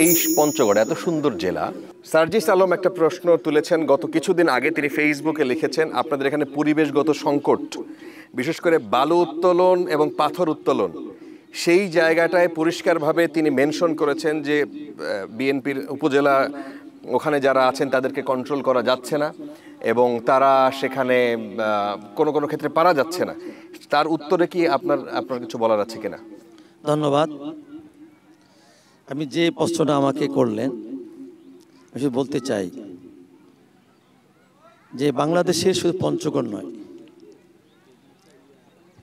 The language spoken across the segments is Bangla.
এই পঞ্চগড় এত সুন্দর জেলা। সার্জিস আলম একটা প্রশ্ন তুলেছেন গত কিছুদিন আগে, তিনি ফেসবুকে লিখেছেন আপনাদের এখানে পরিবেশগত সংকট, বিশেষ করে বালু উত্তোলন এবং পাথর উত্তোলন, সেই জায়গাটায় পরিষ্কারভাবে তিনি মেনশন করেছেন যে বিএনপির উপজেলা ওখানে যারা আছেন তাদেরকে কন্ট্রোল করা যাচ্ছে না এবং তারা সেখানে কোনো কোনো ক্ষেত্রে পারা যাচ্ছে না। তার উত্তরে কি আপনার কিছু বলার আছে কিনা? ধন্যবাদ। আমি যে প্রশ্নটা আমাকে করলেন, আমি বলতে চাই যে বাংলাদেশের শুধু পঞ্চগড় নয়,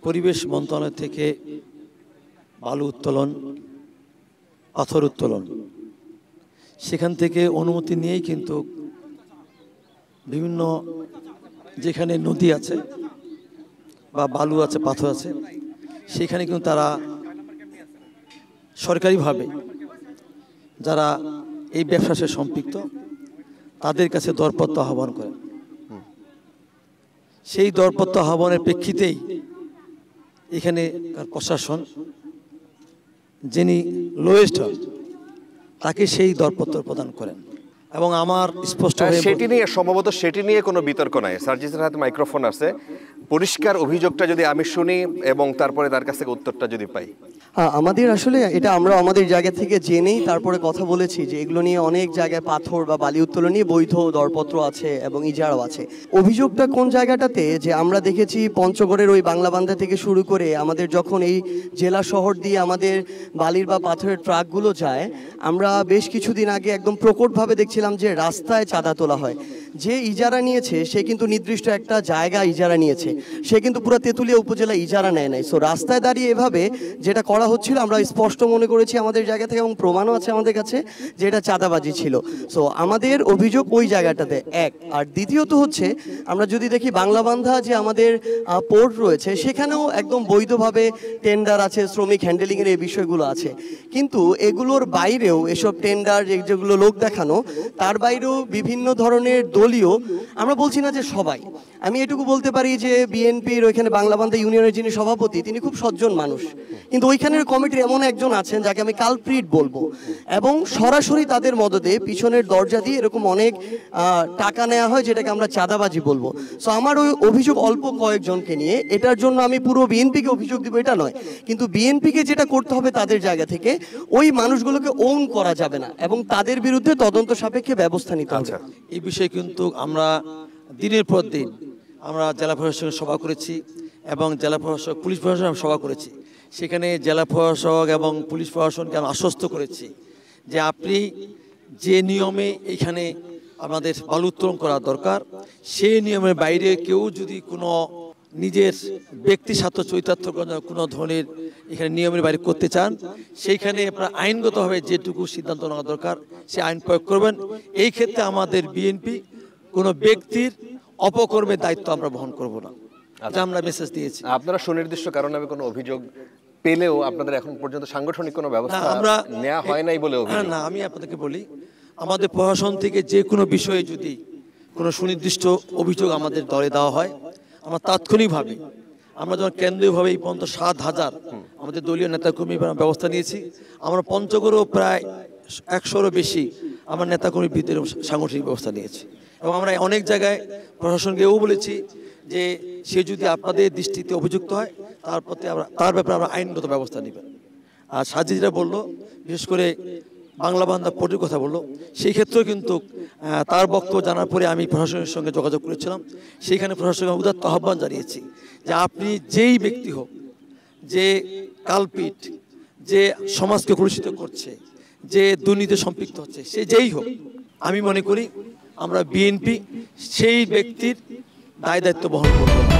পরিবেশ মন্ত্রণালয় থেকে বালু উত্তোলন, পাথর উত্তোলন, সেখান থেকে অনুমতি নিয়েই কিন্তু বিভিন্ন যেখানে নদী আছে বা বালু আছে, পাথর আছে, সেখানে কিন্তু তারা সরকারিভাবে যারা এই ব্যবসার সাথে সম্পৃক্ত তাদের কাছে দরপত্র আহ্বান করে। সেই দরপত্র আহ্বানের প্রেক্ষিতেই এখানে প্রশাসন যিনি লোয়েস্ট হন তাকে সেই দরপত্র প্রদান করেন এবং আমার স্পষ্ট সেটি নিয়ে সম্ভবত সেটি নিয়ে কোনো বিতর্ক নাই। সার্জিসের হাতে মাইক্রোফোন আছে, পরিষ্কার অভিযোগটা যদি আমি শুনি এবং তারপরে তার কাছ থেকে উত্তরটা যদি পাই। আমাদের আসলে এটা আমরা আমাদের জায়গা থেকে জেনেই তারপরে কথা বলেছি যে এগুলো নিয়ে অনেক জায়গায় পাথর বা বালি উত্তোলন নিয়ে বৈধ দরপত্র আছে এবং ইজারাও আছে। অভিযোগটা কোন জায়গাটাতে যে আমরা দেখেছি পঞ্চগড়ের ওই বাংলাবান্ধা থেকে শুরু করে আমাদের যখন এই জেলা শহর দিয়ে আমাদের বালির বা পাথরের ট্রাকগুলো যায়, আমরা বেশ কিছুদিন আগে একদম প্রকটভাবে দেখছিলাম যে রাস্তায় চাঁদা তোলা হয়। যে ইজারা নিয়েছে সে কিন্তু নির্দিষ্ট একটা জায়গা ইজারা নিয়েছে, সে কিন্তু পুরো তেঁতুলিয়া উপজেলা ইজারা নেয় নাই। সো রাস্তায় দাঁড়িয়ে এভাবে যেটা করা হচ্ছিল আমরা স্পষ্ট মনে করেছি আমাদের জায়গা থেকে, এবং প্রমাণও আছে আমাদের কাছে যে এটা চাঁদাবাজি ছিল। সো আমাদের অভিযোগ ওই জায়গাটাতে এক। আর দ্বিতীয়ত হচ্ছে আমরা যদি দেখি বাংলাবান্ধা যে আমাদের পোর্ট রয়েছে সেখানেও একদম বৈধভাবে টেন্ডার আছে, শ্রমিক হ্যান্ডেলিংয়ের এই বিষয়গুলো আছে, কিন্তু এগুলোর বাইরেও এসব টেন্ডার যেগুলো লোক দেখানো, তার বাইরেও বিভিন্ন ধরনের দলীয়, আমরা বলছি না যে সবাই, আমি এটুকু বলতে পারি যে বিএনপির ওইখানে বাংলাবান্ধা ইউনিয়নের যিনি সভাপতি তিনি খুব সজ্জন মানুষ, কিন্তু ওইখানের কমিটির এমন একজন আছেন যাকে আমি কালপ্রিট বলবো, এবং সরাসরি তাদের মদদে পিছনের দরজা দিয়ে এরকম অনেক টাকা নেওয়া হয় যেটাকে আমরা চাঁদাবাজি বলবো। সো আমার ওই অভিযোগ অল্প কয়েকজনকে নিয়ে, এটার জন্য আমি পুরো বিএনপিকে অভিযোগ দিব এটা নয়, কিন্তু বিএনপিকে যেটা করতে হবে তাদের জায়গা থেকে ওই মানুষগুলোকে ওন করা যাবে না এবং তাদের বিরুদ্ধে তদন্ত সাপেক্ষে ব্যবস্থা নিতে হবে। এই বিষয়ে কিন্তু আমরা দিনের পর দিন আমরা জেলা প্রশাসনের সভা করেছি এবং জেলা প্রশাসক পুলিশ প্রশাসনের সভা করেছি। সেখানে জেলা প্রশাসক এবং পুলিশ প্রশাসনকে আমি আশ্বস্ত করেছি যে আপনি যে নিয়মে এখানে আমাদের বালু উত্তোলন করা দরকার সেই নিয়মের বাইরে কেউ যদি কোনো নিজের ব্যক্তি স্বার্থ চরিতার্থ কোনো ধরনের এখানে নিয়মের বাইরে করতে চান, সেইখানে আপনার আইনগতভাবে যেটুকু সিদ্ধান্ত নেওয়া দরকার সে আইন প্রয়োগ করবেন। এই ক্ষেত্রে আমাদের বিএনপি কোনো ব্যক্তির অপকর্মের দায়িত্ব আমরা বহন করব না, এটা আমরা মেসেজ দিয়েছি। আপনারা সুনির্দিষ্ট কারণে কোনো অভিযোগ পেলেও আপনাদের এখন পর্যন্ত সাংগঠনিক কোনো ব্যবস্থা আমরা নেওয়া হয় নাই বলে অভিযোগ? না, আমি আপনাদেরকে বলি, আমাদের প্রশাসন থেকে যে কোনো বিষয়ে যদি কোনো সুনির্দিষ্ট অভিযোগ আমাদের দলে দেওয়া হয়, আমরা তাৎক্ষণিকভাবে, আমরা যখন কেন্দ্রীয়ভাবে এই পর্যন্ত 7,000 আমাদের দলীয় নেতাকর্মী ব্যবস্থা নিয়েছি, আমরা পঞ্চগড়েও প্রায় 100-এরও বেশি আমার নেতাকর্মীর ভিতরে সাংগঠনিক ব্যবস্থা নিয়েছি এবং আমরা অনেক জায়গায় প্রশাসনকেও বলেছি যে সে যদি আপনাদের দৃষ্টিতে অভিযুক্ত হয় তার ব্যাপারে আমরা আইনগত ব্যবস্থা নেবেন। আর সাজি যেটা বললো, বিশেষ করে বাংলাবান্ধা পোর্টের কথা বললো, সেই ক্ষেত্রেও কিন্তু তার বক্তব্য জানার পরে আমি প্রশাসনের সঙ্গে যোগাযোগ করেছিলাম। সেইখানে প্রশাসনের উদাত্ত আহ্বান জানিয়েছি যে আপনি যেই ব্যক্তি হোক, যে কালপিট, যে সমাজকে কলুষিত করছে, যে দুর্নীতি সম্পৃক্ত হচ্ছে, সে যেই হোক, আমি মনে করি আমরা বিএনপি সেই ব্যক্তির দায় দায়িত্ব বহন করব।